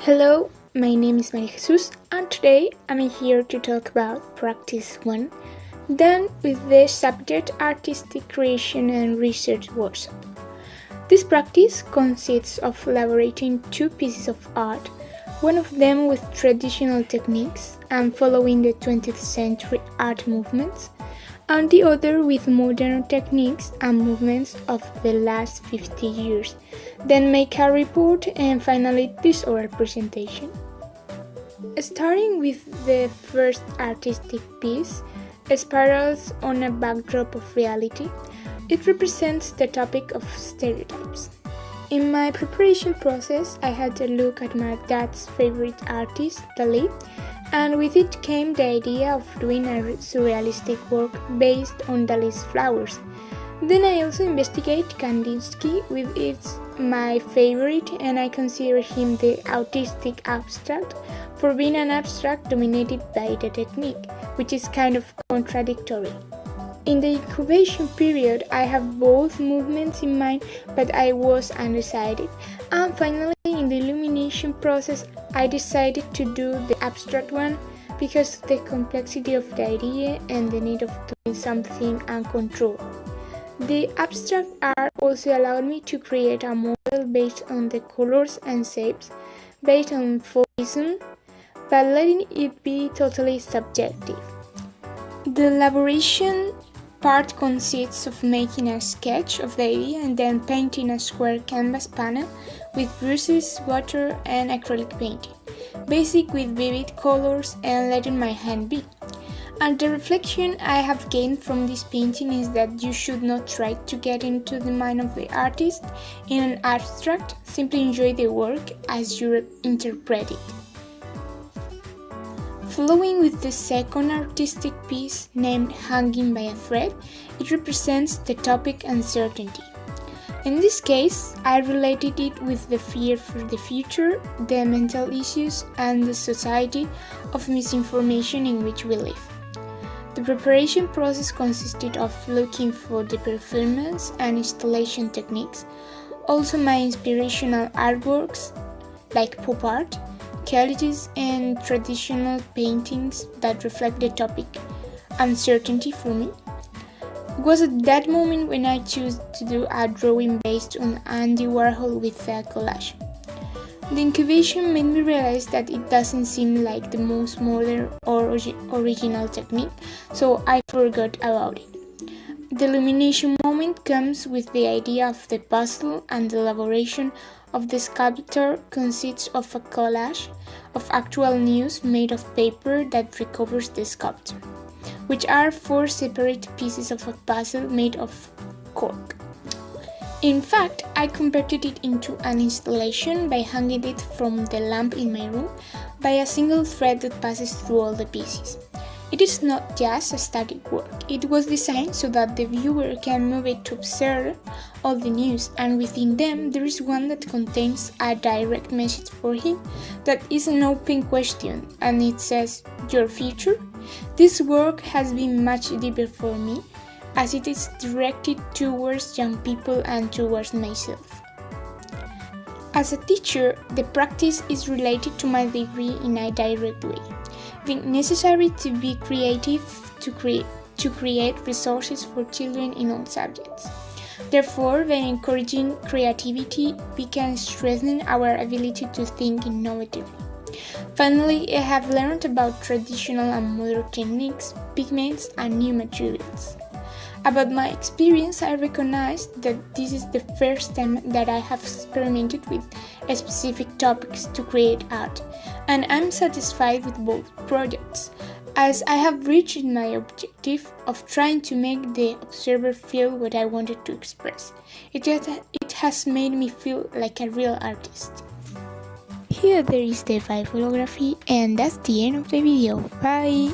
Hello, my name is María Jesús and today I'm here to talk about Practice 1, done with the subject Artistic Creation and Research Workshop. This practice consists of elaborating two pieces of art, one of them with traditional techniques and following the 20th century art movements, and the other with modern techniques and movements of the last 50 years, then make a report and finally this oral presentation. Starting with the first artistic piece, Spirals on a Backdrop of Reality, it represents the topic of stereotypes. In my preparation process, I had a look at my dad's favorite artist, Dalí, and with it came the idea of doing a surrealistic work based on Dalí's flowers. Then I also investigate Kandinsky, with it's my favorite, and I consider him the autistic abstract for being an abstract dominated by the technique, which is kind of contradictory. In the incubation period, I have both movements in mind, but I was undecided. And finally, in the illumination process, I decided to do the abstract one because of the complexity of the idea and the need of doing something uncontrolled. The abstract art also allowed me to create a model based on the colors and shapes, based on Fauvism, but letting it be totally subjective. The elaboration part consists of making a sketch of the idea and then painting a square canvas panel with brushes, water, and acrylic painting, basic with vivid colors and letting my hand be. And the reflection I have gained from this painting is that you should not try to get into the mind of the artist in an abstract, simply enjoy the work as you interpret it. Following with the second artistic piece, named Hanging by a Thread, it represents the topic uncertainty. In this case, I related it with the fear for the future, the mental issues, and the society of misinformation in which we live. The preparation process consisted of looking for the performance and installation techniques, also my inspirational artworks like pop art, calligraphy, and traditional paintings that reflect the topic uncertainty for me. It was at that moment when I chose to do a drawing based on Andy Warhol with a collage. The incubation made me realize that it doesn't seem like the most modern or original technique, so I forgot about it. The illumination moment comes with the idea of the puzzle, and the elaboration of the sculpture consists of a collage of actual news made of paper that recovers the sculpture, which are 4 separate pieces of a puzzle made of cork. In fact, I converted it into an installation by hanging it from the lamp in my room by a single thread that passes through all the pieces. It is not just a static work. It was designed so that the viewer can move it to observe all the news, and within them there is one that contains a direct message for him that is an open question, and it says, "Your future?" This work has been much deeper for me, as it is directed towards young people and towards myself. As a teacher, the practice is related to my degree in a direct way. I think necessary to be creative to create resources for children in all subjects. Therefore, by encouraging creativity, we can strengthen our ability to think innovatively. Finally, I have learned about traditional and modern techniques, pigments, and new materials. About my experience, I recognized that this is the first time that I have experimented with specific topics to create art, and I'm satisfied with both projects, as I have reached my objective of trying to make the observer feel what I wanted to express. It has made me feel like a real artist. Here there is the photography, and that's the end of the video. Bye!